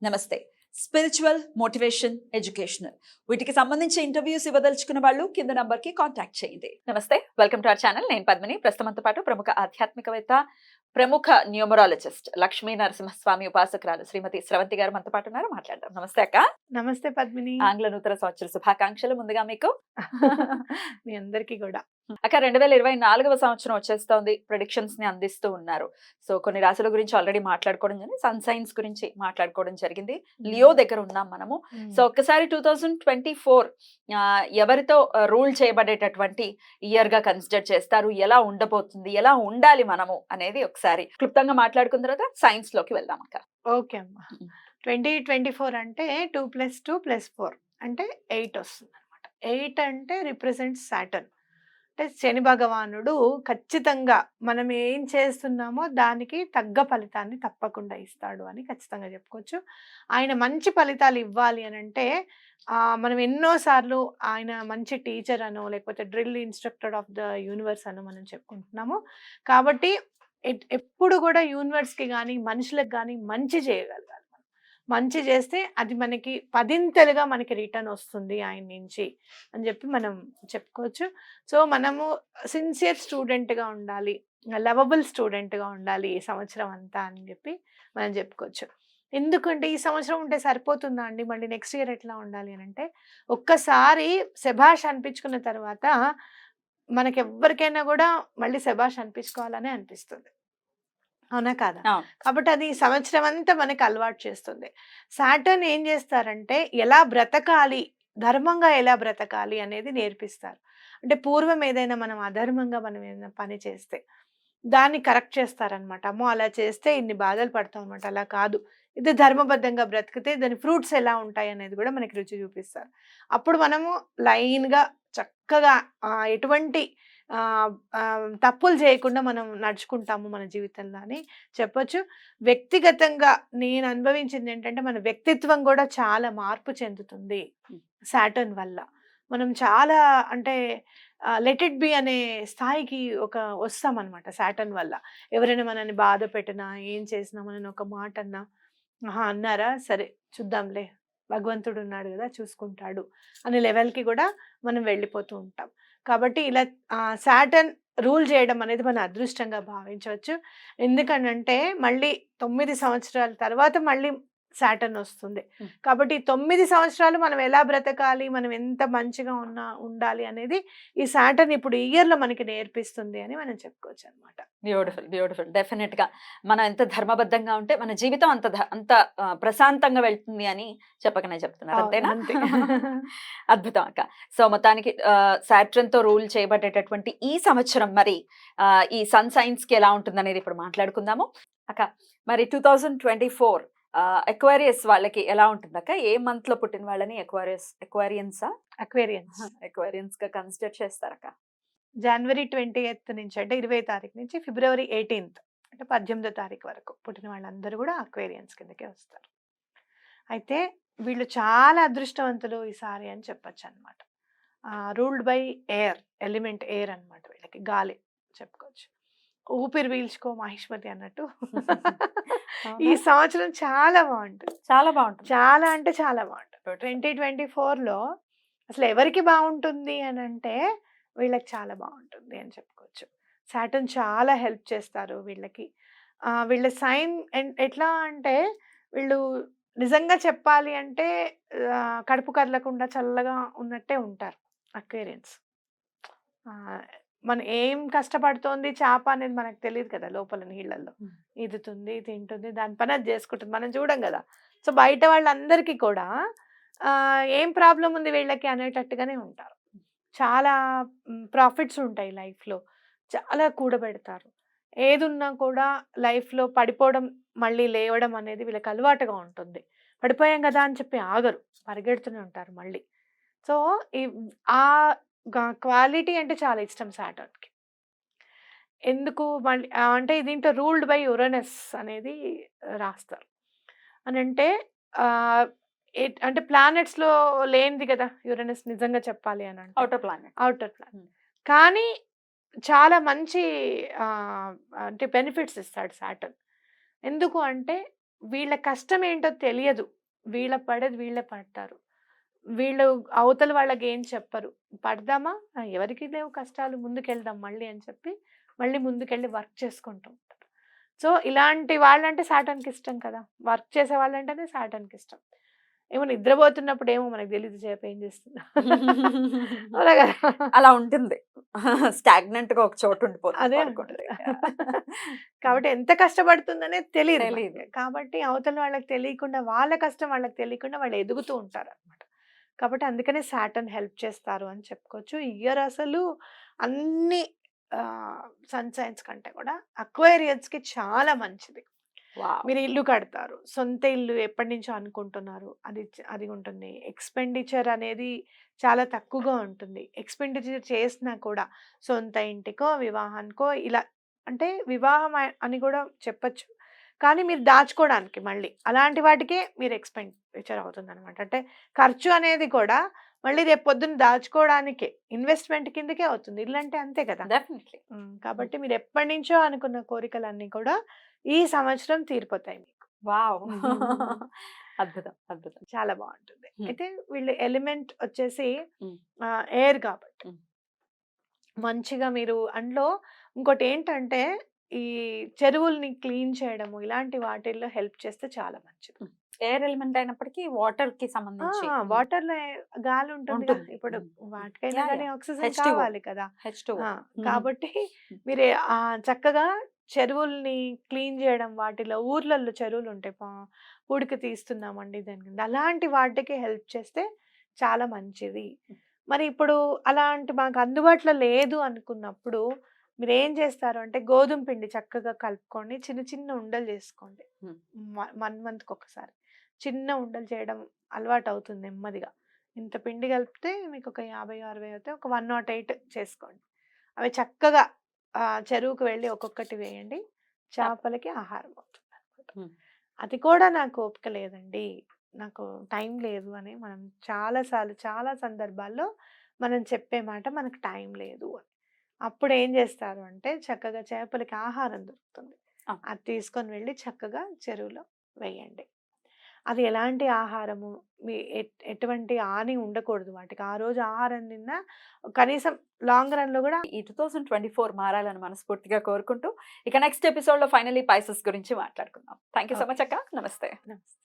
నమస్తే. Spiritual, motivation, educational వీటికి సంబంధించి ఇంటర్వ్యూస్ ఇవ్వదలుచుకున్న వాళ్ళు కింద నంబర్ కి కాంటాక్ట్ చేయండి. నమస్తే, వెల్కమ్ టు అవర్ ఛానల్. నేను పద్మిని. ప్రస్తుతంతో పాటు ప్రముఖ ఆధ్యాత్మికవేత్త, ప్రముఖ న్యూమరాలజిస్ట్, లక్ష్మీ నరసింహస్వామి ఉపాసకురాలు శ్రీమతి స్రవంతి గారు మనతో పాటు ఉన్నారు. మాట్లాడదాం. నమస్తే అక్క. నమస్తే పద్మిని. ఆంగ్ల నూతన సంవత్సర శుభాకాంక్షలు ముందుగా మీకు. మీ అందరికీ కూడా. అక్క, 2024వ సంవత్సరం వచ్చేస్తోంది. ప్రెడిక్షన్స్ ని అందిస్తూ ఉన్నారు. సో కొన్ని రాశుల గురించి ఆల్రెడీ మాట్లాడుకోవడం జరిగింది, సన్ సైన్స్ గురించి మాట్లాడుకోవడం జరిగింది. లియో దగ్గర ఉన్నాం మనము. సో ఒక్కసారి 2024 ఎవరితో రూల్ చేయబడేటటువంటి ఇయర్ గా కన్సిడర్ చేస్తారు, ఎలా ఉండబోతుంది, ఎలా ఉండాలి మనము అనేది ఒకసారి క్లుప్తంగా మాట్లాడుకున్న తర్వాత సైన్స్ లోకి వెళ్దాం అక్క. ఓకే అమ్మా. 2024 అంటే 2 + 2 + 4 అంటే 8 వస్తుంది అనమాట. 8 అంటే రిప్రజెంట్స్ సాటర్న్. అంటే శని భగవానుడు ఖచ్చితంగా మనం ఏం చేస్తున్నామో దానికి తగ్గ ఫలితాన్ని తప్పకుండా ఇస్తాడు అని ఖచ్చితంగా చెప్పుకోవచ్చు. ఆయన మంచి ఫలితాలు ఇవ్వాలి అని అంటే మనం ఎన్నోసార్లు ఆయన మంచి టీచర్ అనో లేకపోతే drill instructor of the universe అనో మనం చెప్పుకుంటున్నాము. కాబట్టి ఎప్పుడు కూడా యూనివర్స్కి కానీ మనుషులకు కానీ మంచి చేయగలగాలి. మంచి చేస్తే అది మనకి 10ంతలుగా మనకి రిటర్న్ వస్తుంది ఆయన నుంచి అని చెప్పి మనం చెప్పుకోవచ్చు. సో మనము సిన్సియర్ స్టూడెంట్గా ఉండాలి, లవబుల్ స్టూడెంట్గా ఉండాలి ఈ సంవత్సరం అంతా అని చెప్పి మనం చెప్పుకోవచ్చు. ఎందుకంటే ఈ సంవత్సరం ఉంటే సరిపోతుందా అండి, మళ్ళీ నెక్స్ట్ ఇయర్ ఎట్లా ఉండాలి అని అంటే, ఒక్కసారి శభాష్ అనిపించుకున్న తర్వాత మనకి ఎవ్వరికైనా కూడా మళ్ళీ శభాష్ అనిపించుకోవాలనే అనిపిస్తుంది, అవునా కాదా? కాబట్టి అది సంవత్సరం అంతా మనకి అలవాటు చేస్తుంది. సాటర్న్ ఏం చేస్తారంటే ఎలా బ్రతకాలి, ధర్మంగా ఎలా బ్రతకాలి అనేది నేర్పిస్తారు. అంటే పూర్వం ఏదైనా మనం అధర్మంగా మనం ఏదైనా పని చేస్తే దాన్ని కరెక్ట్ చేస్తారనమాట. అమ్మో అలా చేస్తే ఇన్ని బాధలు పడతాం అనమాట, అలా కాదు, ఇది ధర్మబద్ధంగా బ్రతికితే దాని ఫ్రూట్స్ ఎలా ఉంటాయి అనేది కూడా మనకి రుచి చూపిస్తారు. అప్పుడు మనము లైన్గా చక్కగా ఎటువంటి తప్పులు చేయకుండా మనం నడుచుకుంటాము మన జీవితంలో అని చెప్పొచ్చు. వ్యక్తిగతంగా నేను అనుభవించింది ఏంటంటే మన వ్యక్తిత్వం కూడా చాలా మార్పు చెందుతుంది సాటర్న్ వల్ల. మనం చాలా అంటే లెట్ ఇట్ బి అనే స్థాయికి వస్తామన్నమాట సాటర్న్ వల్ల. ఎవరైనా మనల్ని బాధ పెట్టినా ఏం చేసినా మనని ఒక మాట అన్నా అన్నారా సరే చూద్దాంలే, భగవంతుడు ఉన్నాడు కదా చూసుకుంటాడు అనే లెవెల్కి కూడా మనం వెళ్ళిపోతూ ఉంటాం. కాబట్టి ఇలా సాటర్న్ రూల్ చేయడం అనేది మన అదృష్టంగా భావించవచ్చు. ఎందుకనంటే మళ్ళీ 9 సంవత్సరాల తర్వాత మళ్ళీ సాటర్న్ వస్తుంది. కాబట్టి 9 సంవత్సరాలు మనం ఎలా బ్రతకాలి, మనం ఎంత మంచిగా ఉండాలి అనేది ఈ సాటర్న్ ఇప్పుడు ఈ ఇయర్లో మనకి నేర్పిస్తుంది అని మనం చెప్పుకోవచ్చు అనమాట. Beautiful, beautiful. డెఫినెట్ గా మనం ఎంత ధర్మబద్ధంగా ఉంటే మన జీవితం అంత ప్రశాంతంగా వెళ్తుంది అని చెప్పకనే చెప్తున్నారు, అంతేనా? అద్భుతం అక్క. సో మొత్తానికి సాటర్న్ తో రూల్ చేయబడేటటువంటి ఈ సంవత్సరం మరి ఈ సన్ సైన్స్ కి ఎలా ఉంటుంది అనేది ఇప్పుడు మాట్లాడుకుందాము అక్క. మరి 2024 ఎక్వేరియస్ వాళ్ళకి ఎలా ఉంటుంది అక్క? ఏ మంత్ లో పుట్టిన వాళ్ళని ఎక్వేరియన్స్ గా కన్సిడర్ చేస్తారక్క? జనవరి 20th నుంచి అంటే 20వ తారీఖు నుంచి ఫిబ్రవరి 18th అంటే 18వ తారీఖు వరకు పుట్టిన వాళ్ళందరూ కూడా అక్వేరియన్స్ కిందకే వస్తారు. అయితే వీళ్ళు చాలా అదృష్టవంతులు ఈసారి అని చెప్పచ్చు అనమాట. Ruled by air, element air అనమాట, వీళ్ళకి గాలి చెప్పుకోవచ్చు. ఊపిరి పీల్చుకో మహిష్మతి అన్నట్టు ఈ సంవత్సరం చాలా బాగుంటుంది, చాలా బాగుంటుంది, చాలా అంటే చాలా బాగుంటుంది. 2024లో అసలు ఎవరికి బాగుంటుంది అని అంటే వీళ్ళకి చాలా బాగుంటుంది అని చెప్పుకోవచ్చు. సాటర్న్ చాలా హెల్ప్ చేస్తారు వీళ్ళకి. వీళ్ళ సైన్ ఎట్లా అంటే వీళ్ళు నిజంగా చెప్పాలి అంటే కడుపు కదలకుండా చల్లగా ఉన్నట్టే ఉంటారు అక్వేరియన్స్. మనం ఏం కష్టపడుతోంది చేప అనేది మనకు తెలియదు కదా, లోపల నీళ్ళల్లో ఈదుతుంది, తింటుంది, దాని పని అది చేసుకుంటుంది, మనం చూడం కదా. సో బయట వాళ్ళందరికీ కూడా ఏం ప్రాబ్లం ఉంది వీళ్ళకి అనేటట్టుగానే ఉంటారు. చాలా ప్రాఫిట్స్ ఉంటాయి లైఫ్లో, చాలా కూడబెడతారు. ఏది ఉన్నా కూడా లైఫ్లో పడిపోవడం మళ్ళీ లేవడం అనేది వీళ్ళకి అలవాటుగా ఉంటుంది. పడిపోయాం కదా అని చెప్పి ఆగరు, పరిగెడుతూనే ఉంటారు మళ్ళీ. సో ఆ క్వాలిటీ అంటే చాలా ఇష్టం సాటర్న్కి. ఎందుకు మళ్ళీ అంటే దీంట్లో రూల్డ్ బై యురేనస్ అనేది రాస్తారు అని అంటే అంటే ప్లానెట్స్లో లేనిది కదా యురేనస్, నిజంగా చెప్పాలి అని అంటే అవుటర్ ప్లానెట్. కానీ చాలా మంచి అంటే బెనిఫిట్స్ ఇస్తాడు సాటర్న్. ఎందుకు అంటే వీళ్ళ కష్టం ఏంటో తెలియదు. వీళ్ళ పడేది వీళ్ళే పడతారు. వీళ్ళు అవతల వాళ్ళకి ఏం చెప్పరు. పడదామా? ఎవరికి లేవు కష్టాలు, ముందుకెళ్దాం మళ్ళీ అని చెప్పి, మళ్ళీ ముందుకెళ్ళి వర్క్ చేసుకుంటూ ఉంటారు. సో, ఇలాంటి వాళ్ళంటే సాటర్న్‌కి ఇష్టం కదా! వర్క్ చేసే వాళ్ళంటేనే సాటర్న్‌కి ఇష్టం. ఏమో నిద్రపోతున్నప్పుడు ఏమో మనకు తెలీదు చేప ఏం చేస్తుందో. అవునా కదా! అలా ఉంటుంది. స్టాగ్నెంట్ గా ఒక చోట ఉండిపోతుంది అదే పడుకుంటే. అంటున్నా. కాబట్టి ఎంత కష్టపడుతుందనేది తెలీదు తెలీదు. మనకి. కాబట్టి అవతల వాళ్ళకి తెలియకుండా, వాళ్ళ కష్టం వాళ్ళకి తెలియకుండా వాళ్ళు ఎదుగుతూ ఉంటారనమాట. కాబట్టి అందుకనే సాటర్న్ హెల్ప్ చేస్తారు అని చెప్పుకోవచ్చు. ఇయర్ అసలు అన్ని సన్ సైన్స్ కంటే కూడా అక్వేరియన్స్‌కి చాలా మంచిది. వావ్! మీరు ఇల్లు కడతారు. సొంత ఇల్లు ఎప్పటినుంచో అనుకుంటున్నారు. అది ఉంటుంది. ఎక్స్‌పెండిచర్ అనేది చాలా తక్కువగా ఉంటుంది. ఎక్స్‌పెండిచర్ చేసినా కూడా సొంత ఇంటికో, వివాహానికో ఇలా అంటే వివాహం అని కూడా చెప్పొచ్చు. కానీ మీరు దాచుకోవడానికి మళ్ళీ అలాంటి వాటికే మీరు ఎక్స్‌పెండిచర్ అవుతుందనమాట. అంటే ఖర్చు అనేది కూడా మళ్ళీ రేపు పొద్దున్న దాచుకోవడానికే ఇన్వెస్ట్‌మెంట్ కిందకే అవుతుంది. ఇల్లంటే అంతే కదా! డెఫినెట్‌లీ. కాబట్టి మీరు ఎప్పటినుంచో అనుకున్న కోరికలన్నీ కూడా ఈ సంవత్సరం తీరిపోతాయి మీకు. వావ్! హుహుహుహు. అద్భుతం. అద్భుతం. చాలా బావుంటుంది. హ్మ్. అయితే వీళ్ళు ఎలిమెంట్ వచ్చేసి హ్మ్. ఎయిర్ కాబట్టి హ్మ్. మంచిగా మీరు అందులో ఇంకోటేంటంటే ఈ చెరువుల్ని క్లీన్ చేయడము ఇలాంటి వాటిల్లో హెల్ప్ చేస్తే చాలా మంచిది. హ్మ్. ఎయిర్ ఎలిమెంట్ అయినప్పటికీ వాటర్‌కి ఆ! సంబంధించి వాటర్‌లో గాలి ఉంటుందిగా. ఉంటుంది. ఇప్పుడు హ్మ్. హ్మ్. వాటికైనా యాహ్! గాని యాహ్! ఆక్సిజన్ హెచ్2ఓ. కావాలి కదా! హెచ్2ఓ. ఆ! హుహు. కాబట్టి హ్మ్. మీరు చక్కగా చెరువుల్ని క్లీన్ చేయడం వాటిలో ఊర్లల్లో చెరువులుంటాయి. పూడిక తీస్తున్నామండి దాని కింద. అలాంటి వాటికి హెల్ప్ చేస్తే చాలా మంచిది. మరి ఇప్పుడు అలాంటి మాకు అందుబాటులో లేదు అనుకున్నప్పుడు మీరేం చేస్తారు అంటే గోధుమ పిండి చక్కగా కలుపుకొని చిన్న చిన్న ఉండలు చేసుకోండి. హ్మ్. 1 మంత్‌కి ఒకసారి. చిన్న ఉండలు చేయడం అలవాటవుతుంది నెమ్మదిగా. ఇంత పిండి కలిపితే మీకొక 50, 60 అవుతాయి. ఒక 108 చేసుకోండి. అవి చక్కగా చెరువుకి వెళ్ళి ఒక్కొక్కటి వేయండి. చేప. చేపలకి ఆహారం అవుతుందనమాట. హ్మ్. అది కూడా నాకు ఓపిక లేదండి. నాకు టైం లేదు అని మనం చాలా సార్లు, చాలా సందర్భాల్లో మనం చెప్పే మాట మనకు టైం లేదు అని. అప్పుడేం జేస్తారు అంటే చక్కగా చేపలకి ఆహారం దొరుకుతుంది. ఆ! అది తీసుకొని వెళ్ళి చక్కగా చెరువులో వేయండి. అది ఎలాంటి ఆహారము మీ ఎటువంటి హాని ఉండకూడదు వాటికి. ఆ రోజు ఆహారం తిన్నా కనీసం లాంగ్ రన్‌లో గూడా ఈ 2024 మారాలని మనస్ఫూర్తిగా కోరుకుంటూ, ఇక నెక్స్ట్ ఎపిసోడ్‌లో ఫైనల్లీ పైసెస్ గురించి మాట్లాడుకుందాం. Thank you so okay. Much అక్క. నమస్తే. నమస్తే.